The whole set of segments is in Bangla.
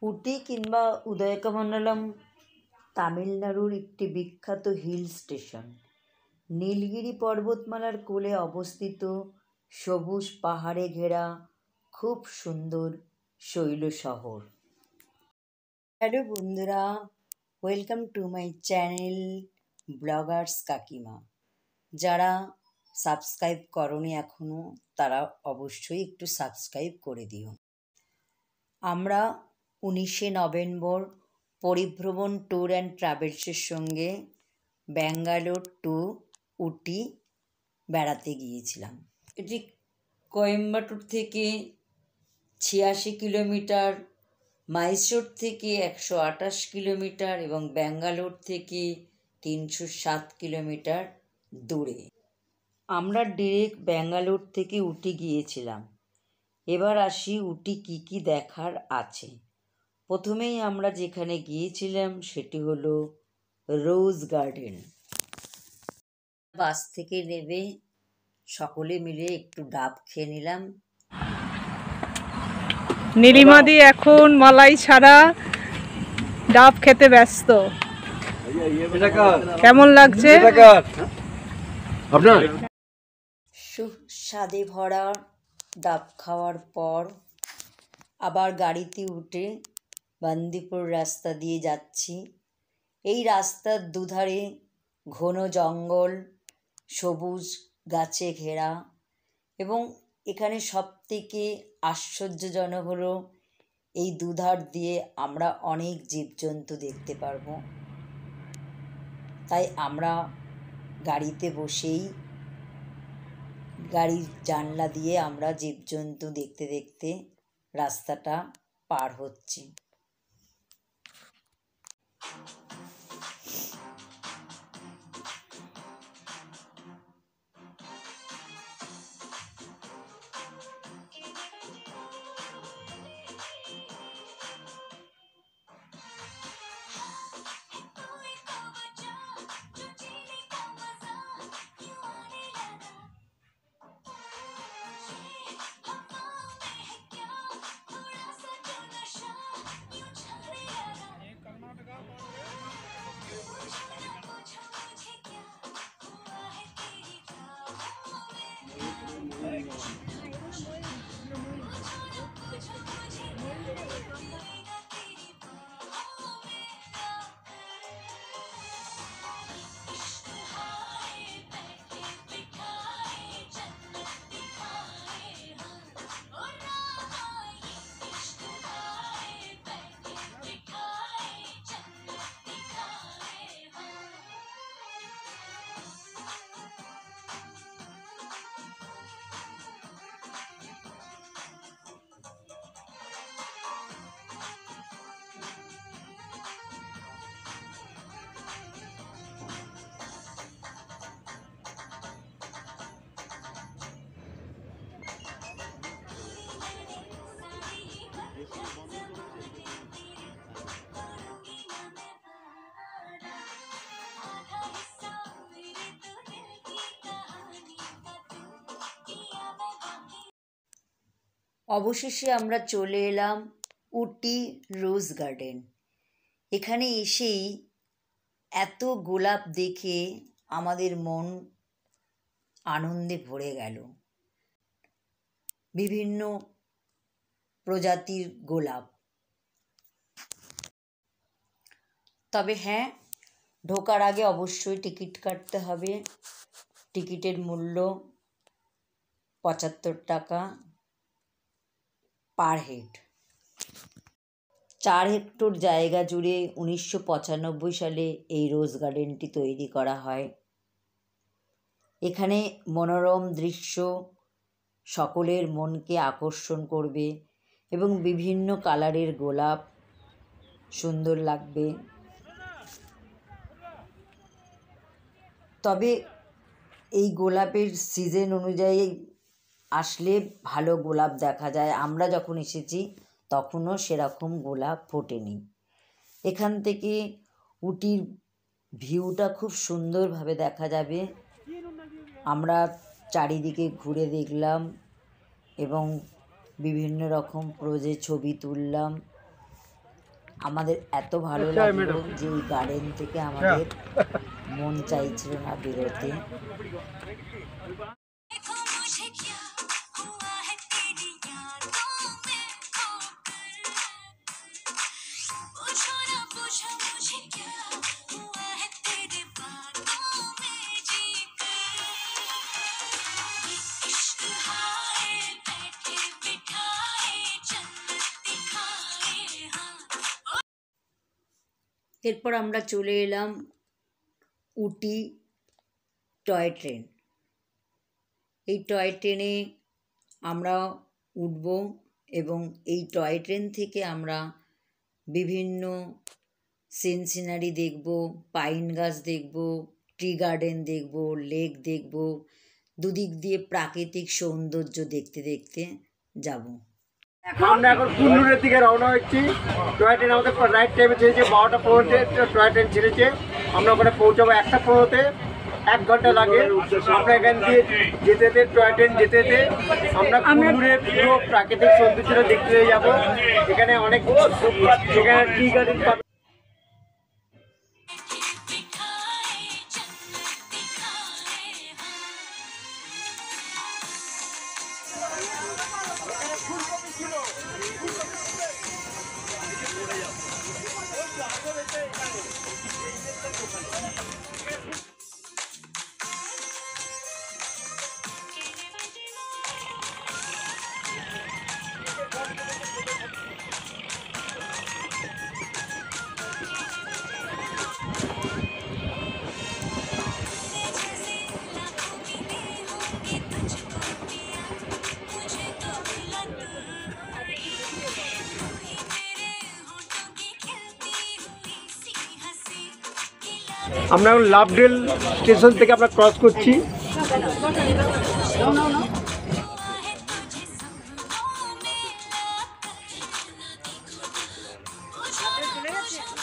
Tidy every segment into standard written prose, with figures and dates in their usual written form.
উটি কিংবা উদয়কমণ্ডলম তামিলনাড়ুর একটি বিখ্যাত হিল স্টেশন। নীলগিরি পর্বতমালার কোলে অবস্থিত সবুজ পাহাড়ে ঘেরা খুব সুন্দর শৈল শহর। হ্যালো বন্ধুরা, welcome to my channel Bloggers কাকিমা। যারা সাবস্ক্রাইব করনি এখনও, তারা অবশ্যই একটু সাবস্ক্রাইব করে দিও। আমরা 19শে নভেম্বর পরিভ্রমণ ট্যুর অ্যান্ড ট্রাভেলসের সঙ্গে ব্যাঙ্গালোর টু উটি বেড়াতে গিয়েছিলাম। এটি কোয়েম্বাটুর থেকে 86 কিলোমিটার, মাইসোর থেকে 128 কিলোমিটার এবং ব্যাঙ্গালোর থেকে 307 কিলোমিটার দূরে। আমরা ডিরেক্ট ব্যাঙ্গালোর থেকে উটি গিয়েছিলাম। এবার আসি উটি কী কী দেখার আছে। প্রথমেই আমরা যেখানে গিয়েছিলাম সেটি হলো রোজ গার্ডেন। বাস থেকে নেমে সকলে মিলে একটু ডাব খেয়ে নিলাম। নীলিমাদি এখন মালাই ছাড়া ডাব খেতে ব্যস্ত। কেমন লাগছে? সুস্বাদে ভরা ডাব খাওয়ার পর আবার গাড়িতে উঠে বান্দিপুর রাস্তা দিয়ে যাচ্ছি। এই রাস্তার দুধারে ঘন জঙ্গল, সবুজ গাছে ঘেরা, এবং এখানে সবথেকে আশ্চর্যজনক হলো এই দুধার দিয়ে আমরা অনেক জীবজন্তু দেখতে পারবো। তাই আমরা গাড়িতে বসেই গাড়ির জানলা দিয়ে আমরা জীবজন্তু দেখতে দেখতে রাস্তাটা পার হচ্ছি। অবশেষে আমরা চলে এলাম উটি রোজ গার্ডেন। এখানে এসেই এত গোলাপ দেখে আমাদের মন আনন্দে ভরে গেল। বিভিন্ন প্রজাতির গোলাপ। তবে হ্যাঁ, ঢোকার আগে অবশ্যই টিকিট কাটতে হবে। টিকিটের মূল্য 75 টাকা পার হেড। 4 হেক্টর জায়গা জুড়ে 1995 সালে এই রোজ গার্ডেনটি তৈরি করা হয়। এখানে মনোরম দৃশ্য সকলের মনকে আকর্ষণ করবে এবং বিভিন্ন কালারের গোলাপ সুন্দর লাগবে। তবে এই গোলাপের সিজন অনুযায়ী আসলে ভালো গোলাপ দেখা যায়। আমরা যখন এসেছি তখনও সেরকম গোলাপ ফোটেনি। এখান থেকে উটির ভিউটা খুব সুন্দরভাবে দেখা যাবে। আমরা চারিদিকে ঘুরে দেখলাম এবং বিভিন্ন রকম পোজে ছবি তুললাম। আমাদের এত ভালো লাগলো যে এই গার্ডেন থেকে আমাদের মন চাইছিল না বেরোতে। এরপর আমরা চলে এলাম উটি টয় ট্রেন। এই টয় ট্রেনে আমরা উঠব এবং এই টয় ট্রেন থেকে আমরা বিভিন্ন সিনারি দেখব, পাইন গাছ দেখব, ট্রি গার্ডেন দেখব, লেক দেখব, দুদিক দিয়ে প্রাকৃতিক সৌন্দর্য দেখতে দেখতে যাব। আমরা এখন কুন্নুরের দিকে রওনা হচ্ছি। টয় ট্রেন আমাদের রাইট টাইমে ছেড়েছে, 12টা 15-তে টয় ট্রেন ছেড়েছে। আমরা ওখানে পৌঁছাবো 1টা 15-তে, 1 ঘন্টা লাগে। আমরা এখান দিয়ে যেতে যেতে টয় ট্রেন যেতে যেতে আমরা কুন্নুরের পুরো প্রাকৃতিক সৌন্দর্যটা দেখতে যাবো। এখানে অনেক সেখানে টি গার্ডেন পাবে। আমরা এখন লাভডেল স্টেশন থেকে আমরা ক্রস করছি।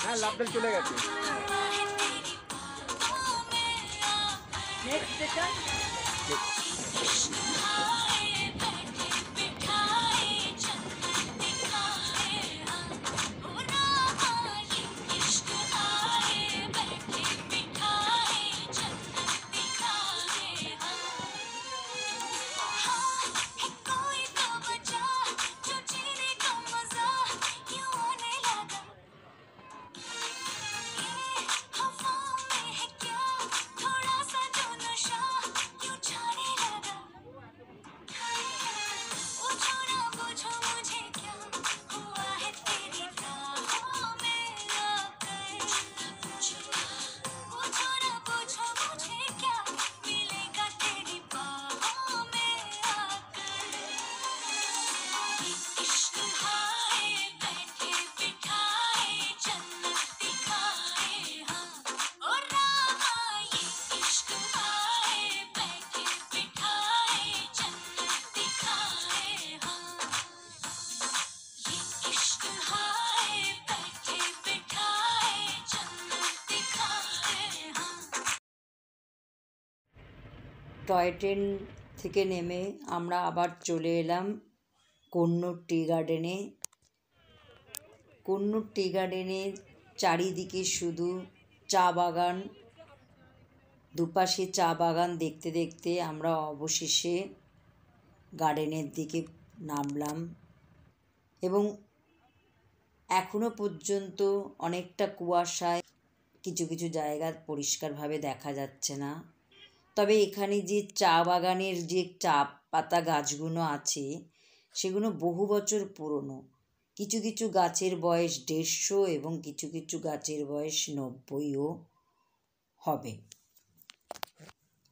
হ্যাঁ, লাভডেল চলে গেছে। টয় ট্রেন থেকে নেমে আমরা আবার চলে এলাম কন্নুর টি গার্ডেনে। কন্নুর টি গার্ডেনের চারিদিকে শুধু চা বাগান, দুপাশে চা বাগান দেখতে দেখতে আমরা অবশেষে গার্ডেনের দিকে নামলাম এবং এখনো পর্যন্ত অনেকটা কুয়াশায় কিছু কিছু জায়গা পরিষ্কারভাবে দেখা যাচ্ছে না। তবে এখানে যে চা বাগানের যে চা পাতা গাছগুলো আছে সেগুলো বহু বছর পুরনো। কিছু কিছু গাছের বয়স 150 এবং কিছু কিছু গাছের বয়স 90ও হবে।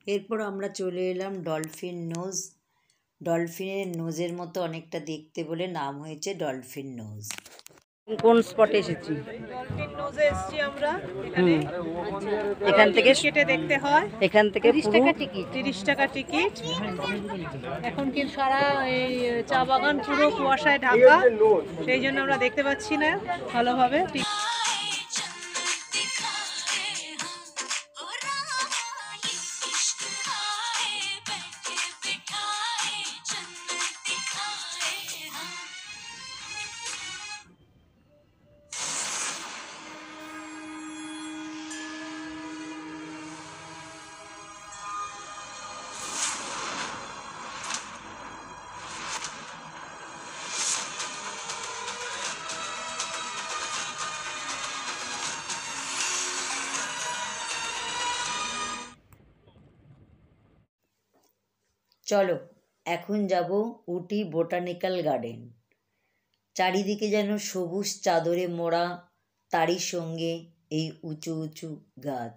এরপর আমরা চলে এলাম ডলফিন নোজ। ডলফিনের নোজের মতো অনেকটা দেখতে বলে নাম হয়েছে ডলফিন নোজ। কোন স্পটে এসেছি? ডলফিন নোজে এসেছি আমরা। এখানে এখান থেকে কেটে দেখতে হয়। এখান থেকে 30 টাকা টিকিট। 30 টাকা টিকিট। এখন কি সারা এই চা বাগান পুরো কুয়াশায় ঢাকা, সেই জন্য আমরা দেখতে পাচ্ছি না ভালোভাবে। চলো এখন যাব উটি বোটানিক্যাল গার্ডেন। চারিদিকে যেন সবুজ চাদরে মোড়া, তারই সঙ্গে এই উঁচু উঁচু গাছ।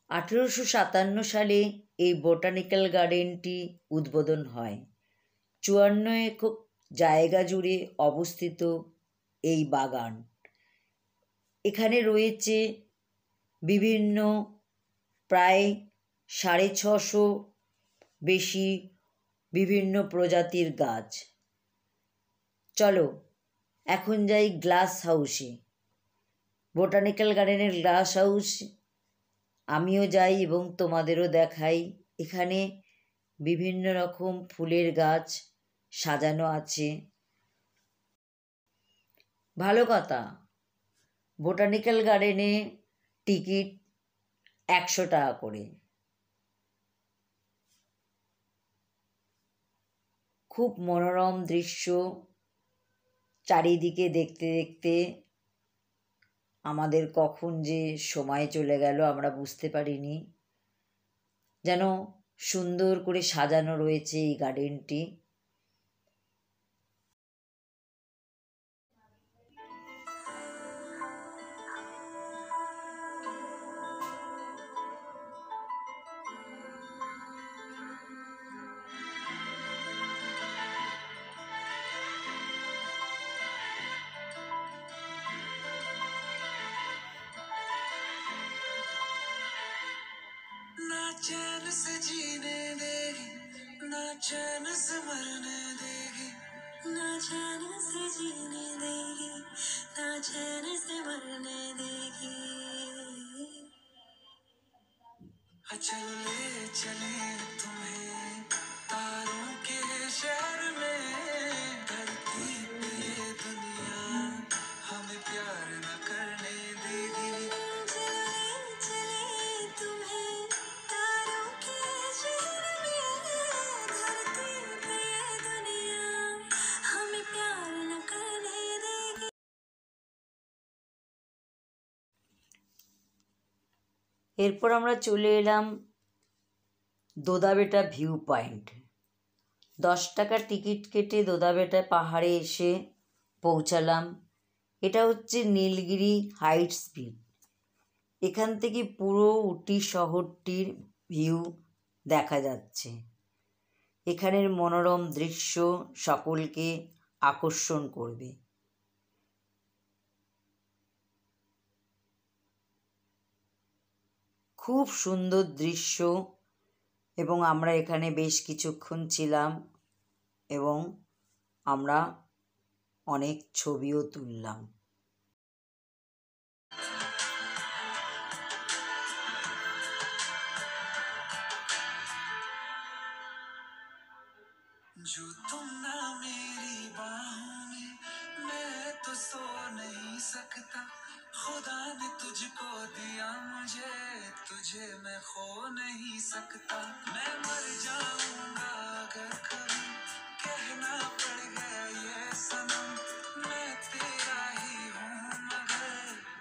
1857 সালে এই বোটানিক্যাল গার্ডেনটি উদ্বোধন হয়। 54 একর জায়গা জুড়ে অবস্থিত এই বাগান। এখানে রয়েছে বিভিন্ন প্রায় 650 বেশি বিভিন্ন প্রজাতির গাছ। চলো এখন যাই গ্লাস হাউসে। বোটানিক্যাল গার্ডেনের গ্লাস হাউস আমিও যাই এবং তোমাদেরও দেখাই। এখানে বিভিন্ন রকম ফুলের গাছ সাজানো আছে। ভালো কথা, বোটানিক্যাল গার্ডেনে টিকিট 100 টাকা করে। খুব মনোরম দৃশ্য। চারিদিকে দেখতে দেখতে আমাদের কখন যে সময় চলে গেল আমরা বুঝতে পারিনি। যেন সুন্দর করে সাজানো রয়েছে এই গার্ডেনটি। चैन से जीने देगी, ना चैन से मरने देगी, ना चैन से जीने देगी, ना चैन से मरने देगी। चल ले चले तुम्हें तारों के शहर में, धरती पे ये दुनिया हमें प्यार न करने देगी। এরপর আমরা চলে এলাম দোদাবেটা ভিউ পয়েন্ট। 10 টাকার টিকিট কেটে দোদাবেটা পাহাড়ে এসে পৌঁছালাম। এটা হচ্ছে নীলগিরি হাইটস ভিউ। এখান থেকে পুরো উটি শহরটির ভিউ দেখা যাচ্ছে। এখানের মনোরম দৃশ্য সকলকে আকর্ষণ করবে। খুব সুন্দর দৃশ্য এবং আমরা এখানে বেশ কিছুক্ষণ ছিলাম এবং আমরা অনেক ছবিও তুললাম। जो तुम ना मेरी बाहों में, मैं तो सो नहीं सकता। खुदा ने तुझको दिया मुझे, तुझे मैं खो नहीं सकता। मैं मर जाऊंगा अगर कभी कहना पड़ गया ये सनम, मैं तेरा ही हूँ मगर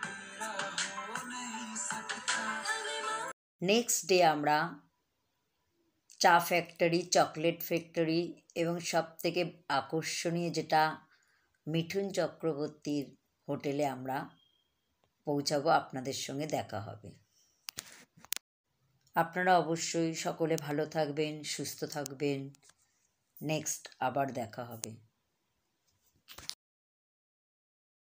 तेरा हो नहीं सकता। নেক্সট ডে আমরা চা ফ্যাক্টরি, চকলেট ফ্যাক্টরি এবং সবথেকে আকর্ষণীয় যেটা মিঠুন চক্রবর্তীর হোটেলে আমরা পৌঁছাবো। আপনাদের সঙ্গে দেখা হবে। আপনারা অবশ্যই সকলে ভালো থাকবেন, সুস্থ থাকবেন। নেক্সট আবার দেখা হবে।